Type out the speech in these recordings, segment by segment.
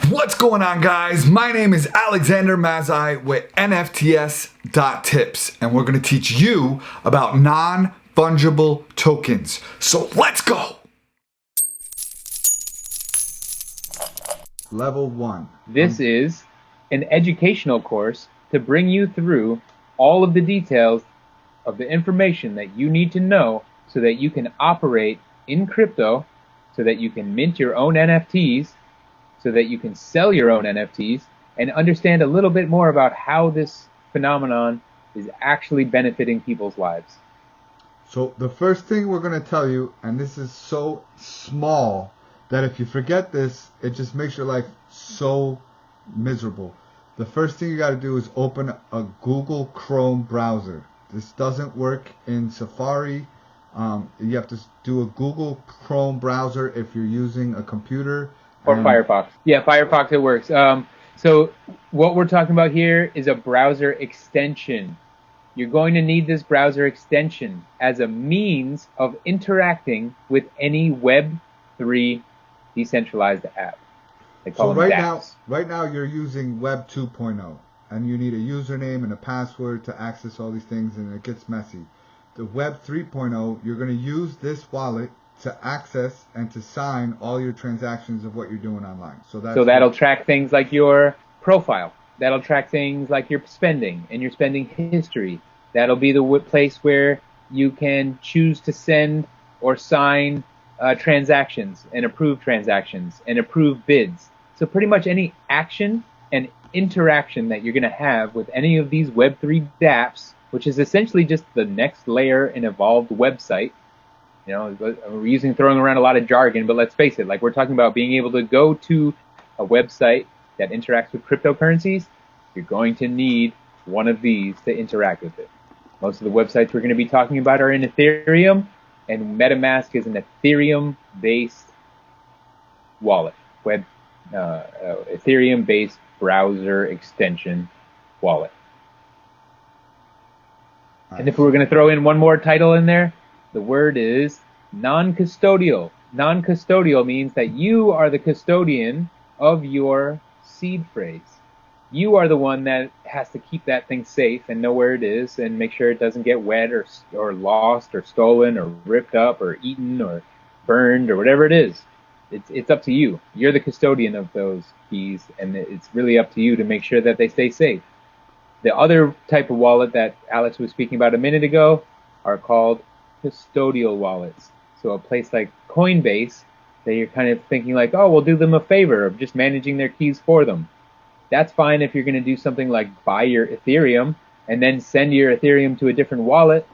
What's going on, guys? My name is Alexander Mazai with NFTs.tips, and we're going to teach you about non-fungible tokens. So let's go! Level 1. This is an educational course to bring you through all of the details of the information that you need to know so that you can operate in crypto, so that you can mint your own NFTs, so that you can sell your own NFTs, and understand a little bit more about how this phenomenon is actually benefiting people's lives. So the first thing we're going to tell you, and this is so small that if you forget this, it just makes your life so miserable. The first thing you got to do is open a Google Chrome browser. This doesn't work in Safari. You have to do a Google Chrome browser if you're using a computer. Or Firefox. Yeah, Firefox, it works. So what we're talking about here is a browser extension. You're going to need this browser extension as a means of interacting with any Web3 decentralized app. They call them dApps. Right now you're using Web 2.0, and you need a username and a password to access all these things, and it gets messy. The Web 3.0, you're going to use this wallet to access and to sign all your transactions of what you're doing online. So that'll track things like your profile. That'll track things like your spending and your spending history. That'll be the place where you can choose to send or sign transactions and approve bids. So pretty much any action and interaction that you're going to have with any of these Web3 dApps, which is essentially just the next layer in evolved website. You know, we're throwing around a lot of jargon, but let's face it, like we're talking about being able to go to a website that interacts with cryptocurrencies. You're going to need one of these to interact with it. Most of the websites we're going to be talking about are in Ethereum, and Metamask is an Ethereum-based wallet, Ethereum-based browser extension wallet. Nice. And if we were going to throw in one more title in there, the word is non-custodial. Non-custodial means that you are the custodian of your seed phrase. You are the one that has to keep that thing safe and know where it is and make sure it doesn't get wet or lost or stolen or ripped up or eaten or burned or whatever it is. It's up to you. You're the custodian of those keys, and it's really up to you to make sure that they stay safe. The other type of wallet that Alex was speaking about a minute ago are called custodial wallets. So a place like Coinbase, that you're kind of thinking like, oh, we'll do them a favor of just managing their keys for them. That's fine if you're going to do something like buy your Ethereum and then send your Ethereum to a different wallet.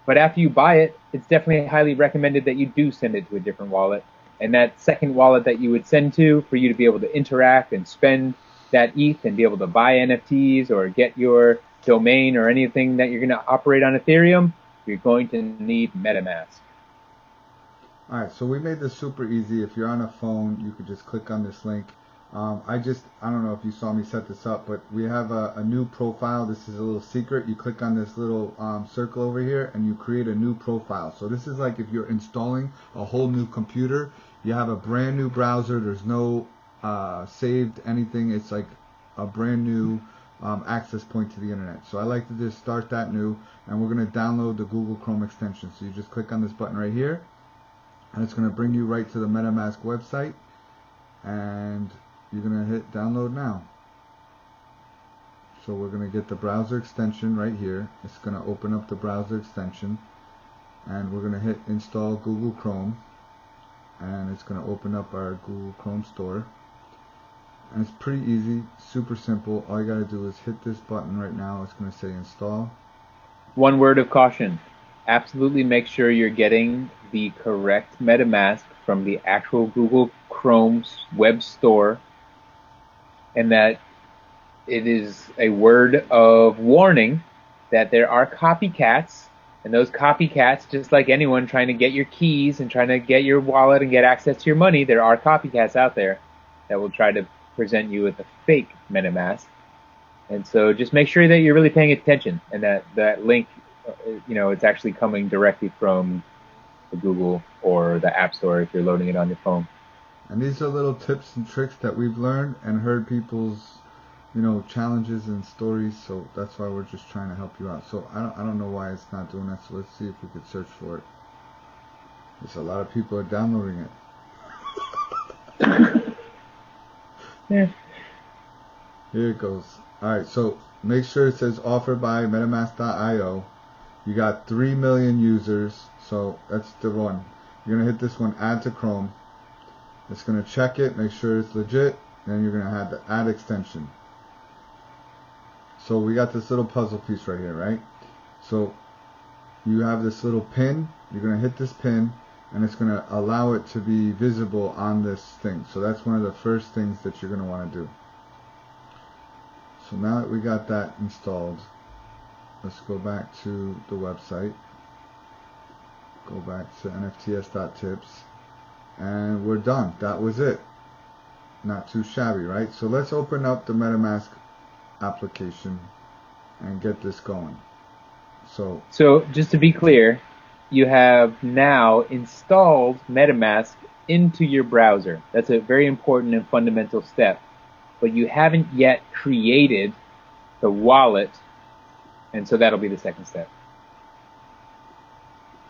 But after you buy it, it's definitely highly recommended that you do send it to a different wallet. And that second wallet that you would send to, for you to be able to interact and spend that ETH and be able to buy NFTs or get your domain or anything that you're going to operate on Ethereum, you're going to need Metamask. Alright, so we made this super easy. If you're on a phone, you could just click on this link. I don't know if you saw me set this up, but we have a new profile. This is a little secret. You click on this little circle over here and you create a new profile. So this is like if you're installing a whole new computer, you have a brand new browser, there's no saved anything. It's like a brand new access point to the internet. So I like to just start that new, and we're going to download the Google Chrome extension. So you just click on this button right here, and it's going to bring you right to the Metamask website, and you're going to hit download now. So we're going to get the browser extension right here. It's going to open up the browser extension, and we're going to hit install Google Chrome, and it's going to open up our Google Chrome store. And it's pretty easy, super simple. All you got to do is hit this button right now. It's going to say install. One word of caution. Absolutely make sure you're getting the correct Metamask from the actual Google Chrome web store, and that it is a word of warning that there are copycats, and those copycats, just like anyone trying to get your keys and trying to get your wallet and get access to your money, there are copycats out there that will try to present you with a fake Metamask. And so just make sure that you're really paying attention, and that link, it's actually coming directly from the Google or the App Store if you're loading it on your phone. And these are little tips and tricks that we've learned and heard people's, challenges and stories. So that's why we're just trying to help you out. So I don't know why it's not doing that. So let's see if we could search for it. There's a lot of people are downloading it. Yeah. Here it goes. All right. So make sure it says offered by Metamask.io. You got 3 million users. So that's the one. You're gonna hit this one, add to Chrome. It's going to check it, make sure it's legit, then you're going to have the add extension. So we got this little puzzle piece right here, right? So you have this little pin, you're going to hit this pin, and it's going to allow it to be visible on this thing. So that's one of the first things that you're going to want to do. So now that we got that installed, let's go back to the website. Go back to NFTs.tips. And we're done. That was it. Not too shabby, right? So let's open up the Metamask application and get this going. So just to be clear, you have now installed Metamask into your browser. That's a very important and fundamental step. But you haven't yet created the wallet, and so that'll be the second step.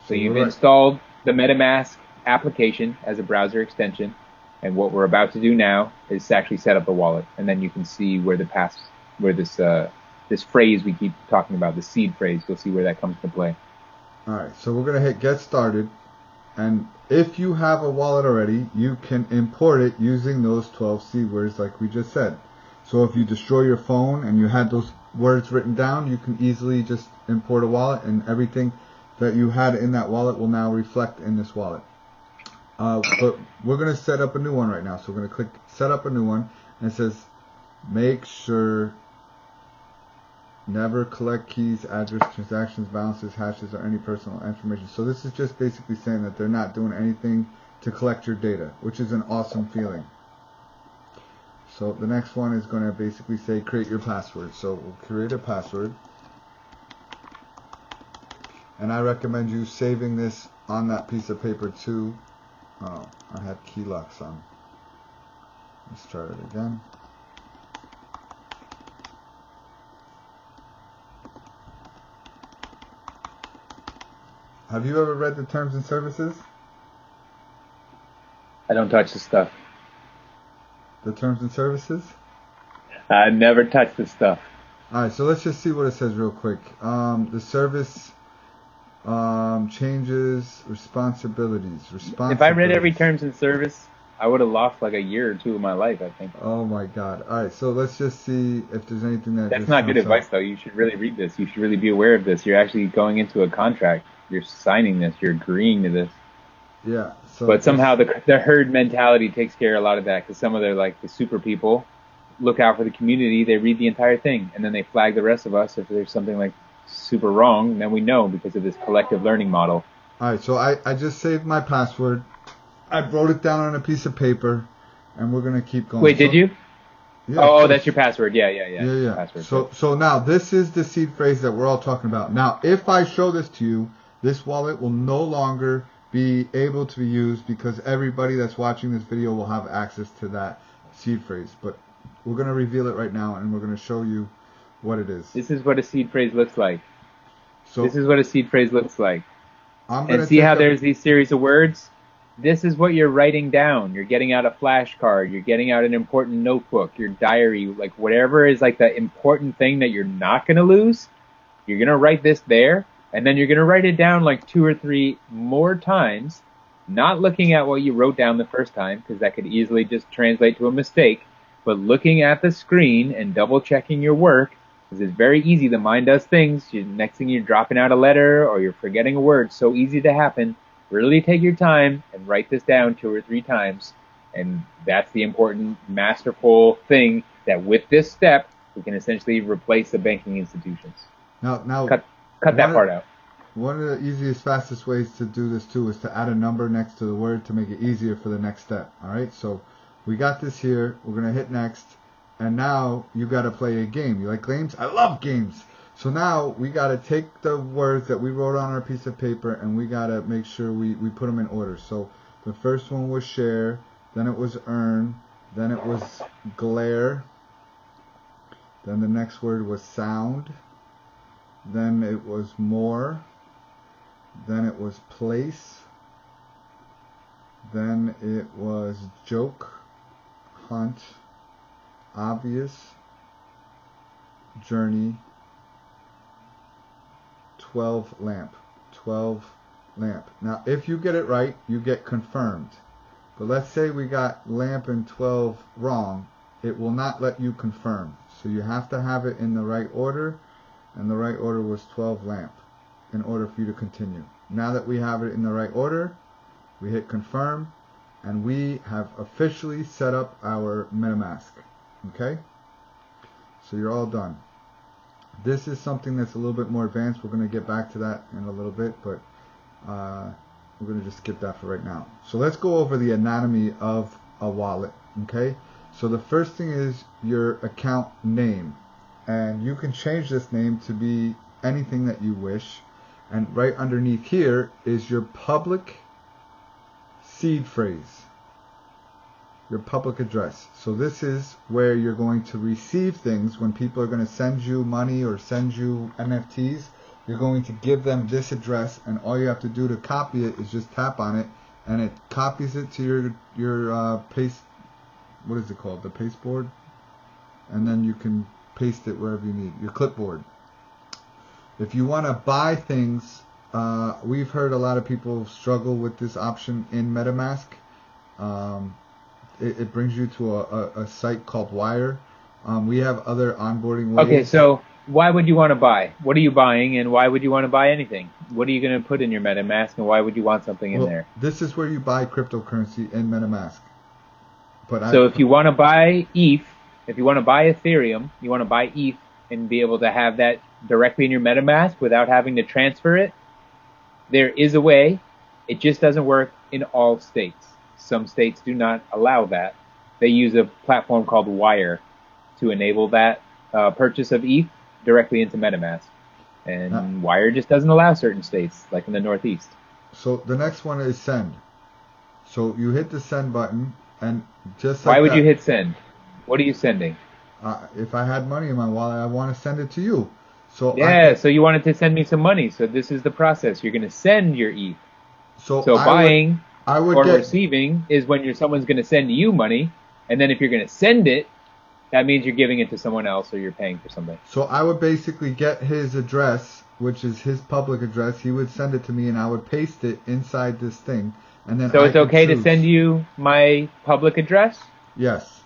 So you've installed the Metamask application as a browser extension, and what we're about to do now is actually set up a wallet, and then you can see where this phrase we keep talking about, the seed phrase, you'll see where that comes into play. Alright, so we're going to hit get started, and if you have a wallet already, you can import it using those 12 seed words like we just said. So if you destroy your phone and you had those words written down, you can easily just import a wallet, and everything that you had in that wallet will now reflect in this wallet. But we're going to set up a new one right now. So we're going to click set up a new one, and it says make sure never collect keys, address, transactions, balances, hashes, or any personal information. So this is just basically saying that they're not doing anything to collect your data, which is an awesome feeling. So the next one is going to basically say create your password. So we'll create a password. And I recommend you saving this on that piece of paper too. Oh, I had key locks on. Let's try it again. Have you ever read the terms and services? I don't touch this stuff. The terms and services? I never touch this stuff. Alright, so let's just see what it says real quick. The service changes responsibilities. If I read every terms and service, I would have lost like a year or two of my life, I think. Oh my god. Alright, so let's just see if there's anything That's not good advice, though. You should really read this. You should really be aware of this. You're actually going into a contract. You're signing this. You're agreeing to this. Yeah. So but somehow the herd mentality takes care of a lot of that, because some of the super people look out for the community. They read the entire thing, and then they flag the rest of us if there's something like super wrong, and then we know because of this collective learning model. Alright, so I just saved my password. I wrote it down on a piece of paper, and we're going to keep going. Wait, did you? Yeah, oh, that's your password. Yeah. Yeah. Password. So now this is the seed phrase that we're all talking about. Now, if I show this to you, this wallet will no longer be able to be used because everybody that's watching this video will have access to that seed phrase. But we're going to reveal it right now, and we're going to show you what it is. This is what a seed phrase looks like. So this is what a seed phrase looks like. And see how there's these series of words? This is what you're writing down. You're getting out a flashcard. You're getting out an important notebook, your diary, like whatever is like the important thing that you're not going to lose. You're going to write this there, and then you're going to write it down like 2 or 3 more times, not looking at what you wrote down the first time, because that could easily just translate to a mistake, but looking at the screen and double checking your work, because it's very easy. The mind does things. Next thing you're dropping out a letter or you're forgetting a word. So easy to happen. Really take your time and write this down 2 or 3 times. And that's the important, masterful thing that with this step, we can essentially replace the banking institutions. Now cut that part out. One of the easiest, fastest ways to do this too is to add a number next to the word to make it easier for the next step. All right, so we got this here. We're going to hit next. And now you got to play a game. You like games? I love games. So now we got to take the words that we wrote on our piece of paper and we got to make sure we put them in order. So the first one was share. then it was earn, then it was glare, then the next word was sound, then it was more, then it was place, then it was joke, hunt, obvious, journey, 12 lamp. 12 lamp. Now if you get it right, you get confirmed. But let's say we got lamp and 12 wrong, it will not let you confirm. So you have to have it in the right order, and the right order was 12 lamp in order for you to continue. Now that we have it in the right order, we hit confirm, and we have officially set up our MetaMask. Okay? So you're all done. This is something that's a little bit more advanced. We're going to get back to that in a little bit, but we're going to just skip that for right now. So let's go over the anatomy of a wallet. Okay? So the first thing is your account name. And you can change this name to be anything that you wish. And right underneath here is your public seed phrase, your public address. So this is where you're going to receive things when people are going to send you money or send you NFTs. You're going to give them this address, and all you have to do to copy it is just tap on it, and it copies it to your paste. What is it called? The pasteboard, and then you can paste it wherever you need. Your clipboard. If you want to buy things, we've heard a lot of people struggle with this option in MetaMask. It brings you to a site called Wire. We have other onboarding ways. Okay, so why would you want to buy? What are you buying, and why would you want to buy anything? What are you going to put in your MetaMask, and why would you want something in there? This is where you buy cryptocurrency in MetaMask. So if you want to buy ETH, if you want to buy Ethereum, you want to buy ETH and be able to have that directly in your MetaMask without having to transfer it, there is a way. It just doesn't work in all states. Some states do not allow that. They use a platform called Wire to enable that purchase of ETH directly into MetaMask. And Wire just doesn't allow certain states, like in the Northeast. So the next one is send. So you hit the send button, and just like Why would you hit send? What are you sending? If I had money in my wallet, I want to send it to you. So so you wanted to send me some money. So this is the process. You're going to send your ETH. So buying or receiving is when someone's going to send you money. And then if you're going to send it, that means you're giving it to someone else or you're paying for something. So I would basically get his address, which is his public address. He would send it to me, and I would paste it inside this thing. And then so it's okay to send you my public address? Yes.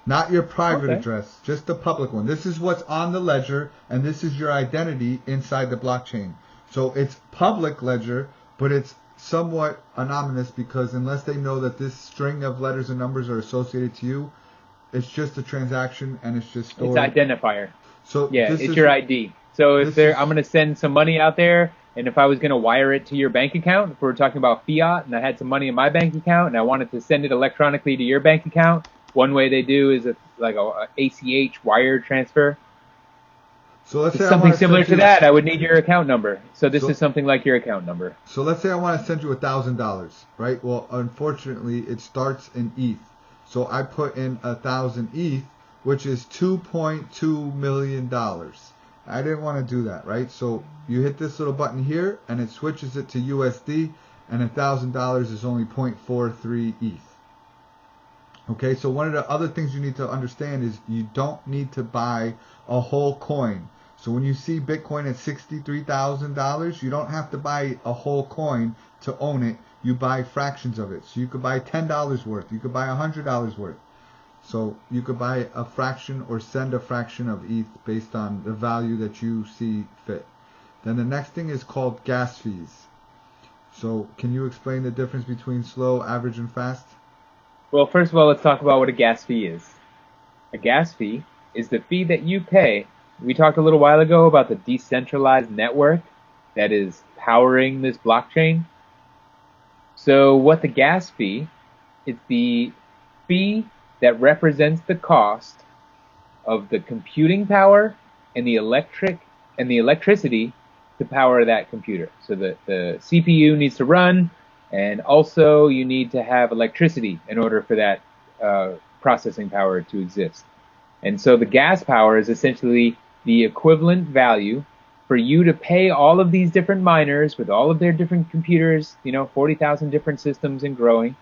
Not your private address, just the public one. This is what's on the ledger, and this is your identity inside the blockchain. So it's public ledger, but it's somewhat anonymous because unless they know that this string of letters and numbers are associated to you, it's just a transaction and it's just stored. It's identifier. So yeah, it's your ID. So if I'm going to send some money out there, and if I was going to wire it to your bank account, if we're talking about fiat, and I had some money in my bank account, and I wanted to send it electronically to your bank account, one way they do is like a ACH wire transfer. So let's say something similar to that. I would need your account number. So this is something like your account number. So let's say I want to send you $1,000, right? Well, unfortunately, it starts in ETH. So I put in 1,000 ETH, which is $2.2 million. I didn't want to do that, right? So you hit this little button here, and it switches it to USD, and $1,000 is only 0.43 ETH. Okay, so one of the other things you need to understand is you don't need to buy a whole coin. So when you see Bitcoin at $63,000, you don't have to buy a whole coin to own it. You buy fractions of it. So you could buy $10 worth. You could buy $100 worth. So you could buy a fraction or send a fraction of ETH based on the value that you see fit. Then the next thing is called gas fees. So can you explain the difference between slow, average, and fast? Well, first of all, let's talk about what a gas fee is. A gas fee is the fee that you pay. We talked a little while ago about the decentralized network that is powering this blockchain. So what the gas fee is, the fee that represents the cost of the computing power and the electricity to power that computer. So the CPU needs to run, And also you need to have electricity in order for that processing power to exist. And so the gas power is essentially the equivalent value for you to pay all of these different miners with all of their different computers, 40,000 different systems and growing,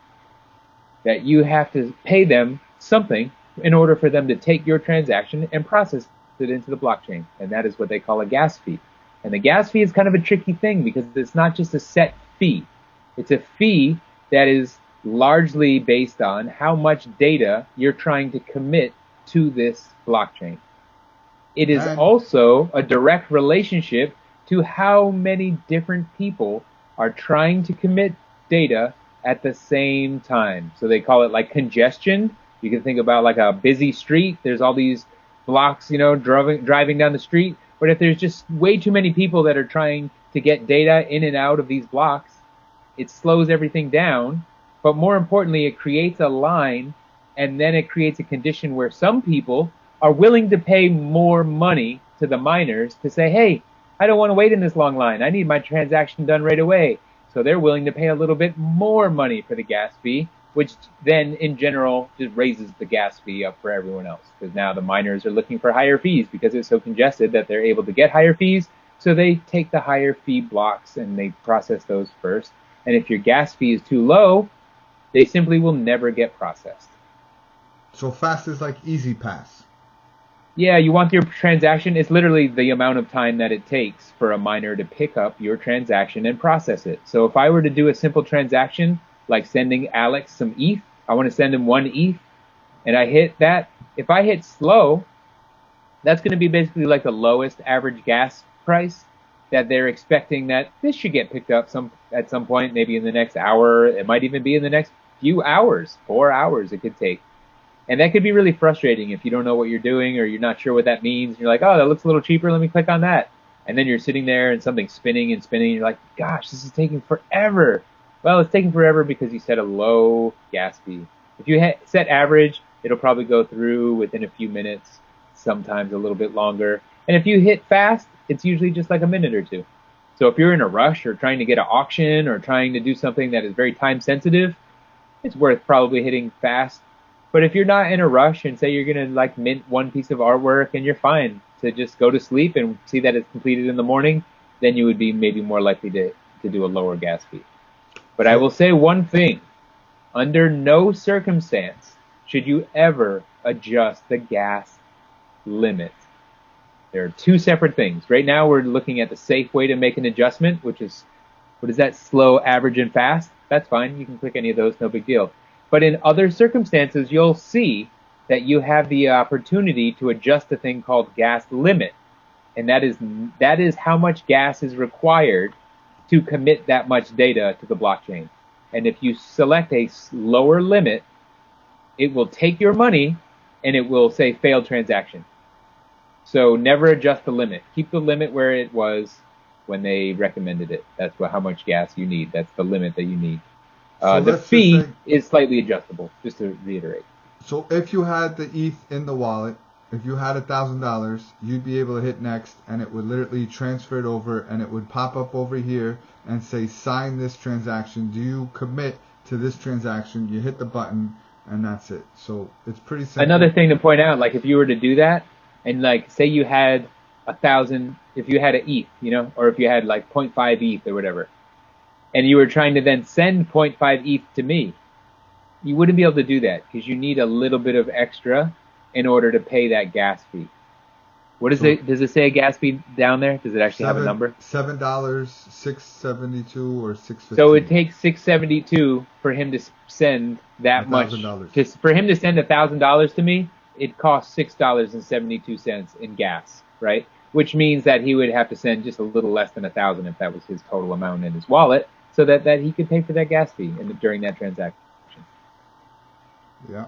that you have to pay them something in order for them to take your transaction and process it into the blockchain. And that is what they call a gas fee. And the gas fee is kind of a tricky thing because it's not just a set fee. It's a fee that is largely based on how much data you're trying to commit to this blockchain. It is also a direct relationship to how many different people are trying to commit data at the same time. So they call it like congestion. You can think about like a busy street. There's all these blocks, driving down the street. But if there's just way too many people that are trying to get data in and out of these blocks, it slows everything down. But more importantly, it creates a line, and then it creates a condition where some people are willing to pay more money to the miners to say, hey, I don't want to wait in this long line. I need my transaction done right away. So they're willing to pay a little bit more money for the gas fee, which then in general just raises the gas fee up for everyone else. Because now the miners are looking for higher fees because it's so congested that they're able to get higher fees. So they take the higher fee blocks and they process those first. And if your gas fee is too low, they simply will never get processed. So fast is like easy pass. Yeah, you want your transaction. It's literally the amount of time that it takes for a miner to pick up your transaction and process it. So if I were to do a simple transaction, like sending Alex some ETH, I want to send him 1 ETH, and I hit that. If I hit slow, that's going to be basically like the lowest average gas price that they're expecting that this should get picked up at some point, maybe in the next hour. It might even be in the next few hours, 4 hours it could take. And that could be really frustrating if you don't know what you're doing or you're not sure what that means. You're like, oh, that looks a little cheaper. Let me click on that. And then you're sitting there and something's spinning and spinning. And you're like, gosh, this is taking forever. Well, it's taking forever because you set a low gas fee. If you set average, it'll probably go through within a few minutes, sometimes a little bit longer. And if you hit fast, it's usually just like a minute or two. So if you're in a rush or trying to get an auction or trying to do something that is very time sensitive, it's worth probably hitting fast. But if you're not in a rush and say you're going to like mint one piece of artwork and you're fine to just go to sleep and see that it's completed in the morning, then you would be maybe more likely to do a lower gas fee. But I will say one thing. Under no circumstance should you ever adjust the gas limit. There are two separate things. Right now we're looking at the safe way to make an adjustment, which is, what is that, slow, average, and fast? That's fine. You can click any of those, no big deal. But in other circumstances, you'll see that you have the opportunity to adjust a thing called gas limit. And that is how much gas is required to commit that much data to the blockchain. And if you select a lower limit, it will take your money and it will say failed transaction. So never adjust the limit. Keep the limit where it was when they recommended it. That's how much gas you need. That's the limit that you need. The fee is slightly adjustable, just to reiterate. So if you had the ETH in the wallet, if you had $1,000, you'd be able to hit next, and it would literally transfer it over, and it would pop up over here and say, sign this transaction. Do you commit to this transaction? You hit the button, and that's it. So it's pretty simple. Another thing to point out, like if you were to do that, and like say you had 1,000, if you had an ETH, or if you had like 0.5 ETH or whatever, and you were trying to then send 0.5 ETH to me, you wouldn't be able to do that because you need a little bit of extra in order to pay that gas fee. What is it? Does it say a gas fee down there? Does it actually have a number? $7, $6.72 or $6.50. So it takes $6.72 for him to send that much. For him to send $1,000 to me, it costs $6.72 in gas, right? Which means that he would have to send just a little less than $1,000 if that was his total amount in his wallet, so that he could pay for that gas fee during that transaction. Yeah.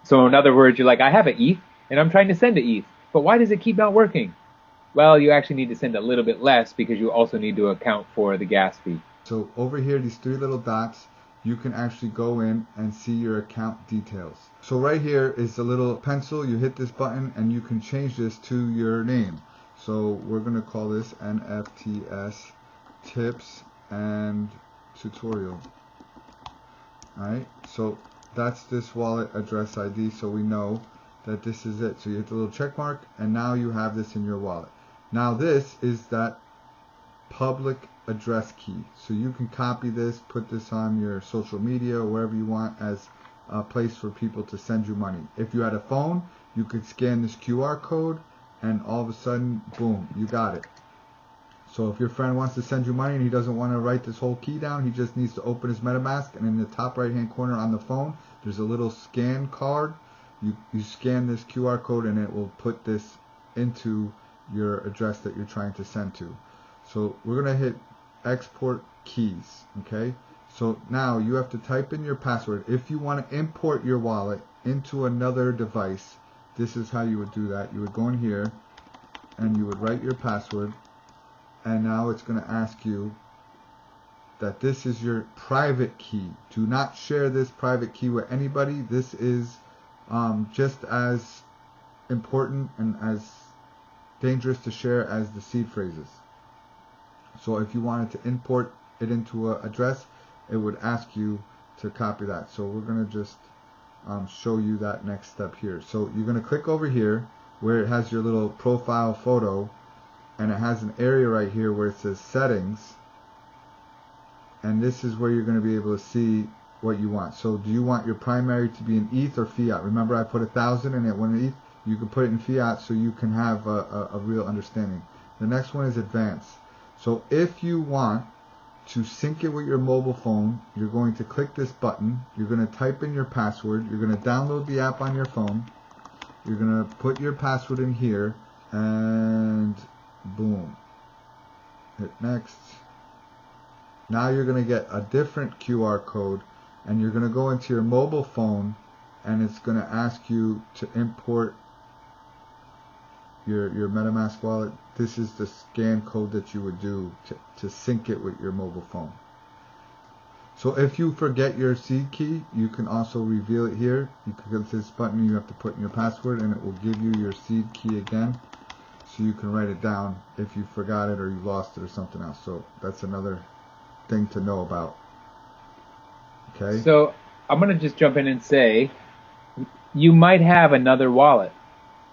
So in other words, you're like, I have an ETH, and I'm trying to send an ETH, but why does it keep not working? Well, you actually need to send a little bit less because you also need to account for the gas fee. So over here, these three little dots, you can actually go in and see your account details. So right here is the little pencil. You hit this button and you can change this to your name. So we're going to call this NFTs.tips and tutorial. Alright, so that's this wallet address ID, so we know that this is it. So you hit the little check mark, and now you have this in your wallet. Now this is that public address key. So you can copy this, put this on your social media or wherever you want as a place for people to send you money. If you had a phone, you could scan this QR code and all of a sudden, boom, you got it. So if your friend wants to send you money and he doesn't want to write this whole key down, he just needs to open his Metamask, and in the top right hand corner on the phone, there's a little scan card. You scan this QR code and it will put this into your address that you're trying to send to. So we're going to hit export keys, okay? So now you have to type in your password. If you want to import your wallet into another device, this is how you would do that. You would go in here and you would write your password, and now it's going to ask you that this is your private key. Do not share this private key with anybody. This is just as important and as dangerous to share as the seed phrases. So if you wanted to import it into an address, it would ask you to copy that. So we're going to just show you that next step here. So you're going to click over here where it has your little profile photo, and it has an area right here where it says settings, and this is where you're going to be able to see what you want. So do you want your primary to be in ETH or fiat? Remember I put 1,000 and it went in ETH. You can put it in fiat so you can have a real understanding. The next one is advanced. So if you want to sync it with your mobile phone, you're going to click this button. You're going to type in your password. You're going to download the app on your phone. You're going to put your password in here, and boom. Hit next. Now you're going to get a different QR code, and you're going to go into your mobile phone, and it's going to ask you to import your Metamask wallet. This is the scan code that you would do to sync it with your mobile phone. So if you forget your seed key, you can also reveal it here. You can click this button, you have to put in your password, and it will give you your seed key again. So you can write it down if you forgot it or you lost it or something else. So that's another thing to know about. Okay. So I'm going to just jump in and say, you might have another wallet.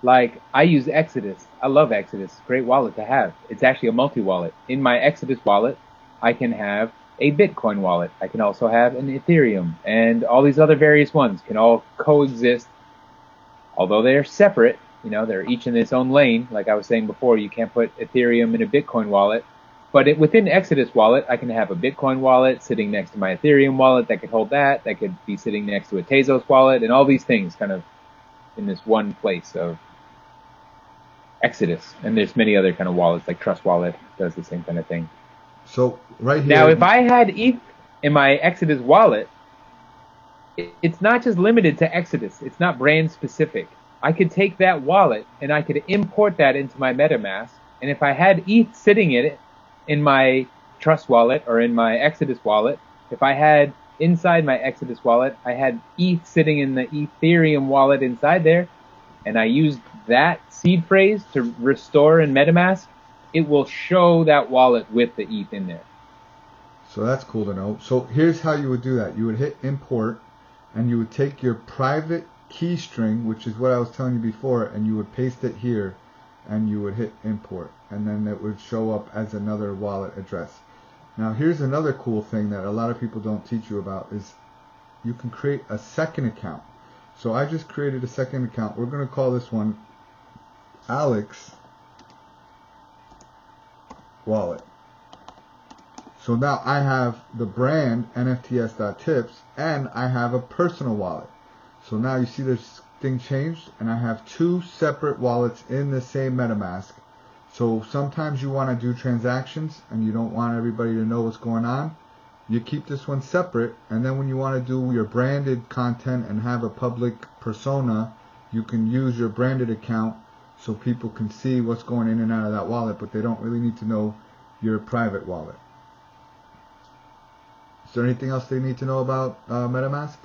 Like, I use Exodus. I love Exodus. Great wallet to have. It's actually a multi-wallet. In my Exodus wallet, I can have a Bitcoin wallet. I can also have an Ethereum, and all these other various ones can all coexist. Although they're separate, you know, they're each in its own lane. Like I was saying before, you can't put Ethereum in a Bitcoin wallet. But within Exodus wallet, I can have a Bitcoin wallet sitting next to my Ethereum wallet that could hold that. That could be sitting next to a Tezos wallet, and all these things kind of in this one place of Exodus. And there's many other kind of wallets, like Trust Wallet does the same kind of thing. So right here. Now, if I had ETH in my Exodus wallet, it's not just limited to Exodus. It's not brand specific. I could take that wallet and I could import that into my MetaMask. And if I had ETH sitting in it, in my Trust wallet or in my Exodus wallet, if I had inside my Exodus wallet, I had ETH sitting in the Ethereum wallet inside there, and I used that seed phrase to restore in MetaMask, it will show that wallet with the ETH in there. So that's cool to know. So here's how you would do that. You would hit import, and you would take your private key string, which is what I was telling you before, and you would paste it here, and you would hit import, and then it would show up as another wallet address. Now here's another cool thing that a lot of people don't teach you about is you can create a second account. So I just created a second account. We're going to call this one Alex Wallet. So now I have the brand NFTs.tips, and I have a personal wallet. So now you see this thing changed, and I have two separate wallets in the same MetaMask. So sometimes you want to do transactions and you don't want everybody to know what's going on. You keep this one separate, and then when you want to do your branded content and have a public persona, you can use your branded account so people can see what's going in and out of that wallet, but they don't really need to know your private wallet. Is there anything else they need to know about MetaMask?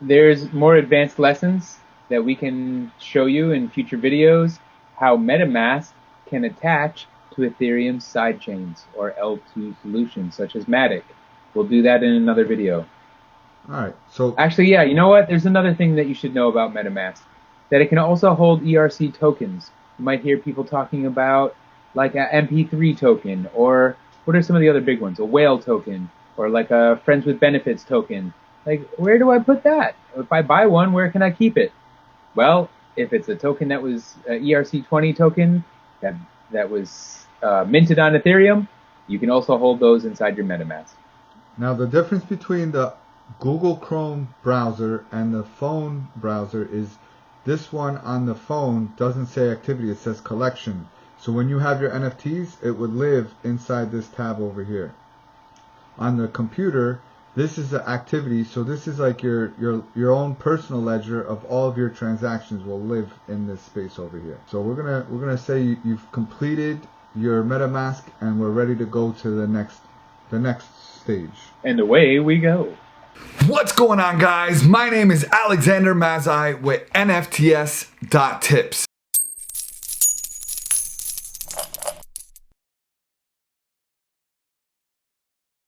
There's more advanced lessons that we can show you in future videos, how MetaMask can attach to Ethereum sidechains or L2 solutions such as Matic. We'll do that in another video. All right. So actually, yeah, you know what? There's another thing that you should know about MetaMask, that it can also hold ERC tokens. You might hear people talking about like a MP3 token, or what are some of the other big ones? A whale token, or like a friends with benefits token. Like, where do I put that? If I buy one, where can I keep it? Well, if it's a token that was an ERC20 token that was minted on Ethereum, you can also hold those inside your MetaMask. Now the difference between the Google Chrome browser and the phone browser is this one on the phone doesn't say activity, it says collection. So when you have your NFTs, it would live inside this tab over here. On the computer, this is the activity, so this is like your own personal ledger of all of your transactions will live in this space over here. So we're gonna say you've completed your MetaMask and we're ready to go to the next stage. And away we go. What's going on, guys? My name is Alexander Mazai with NFTs.tips.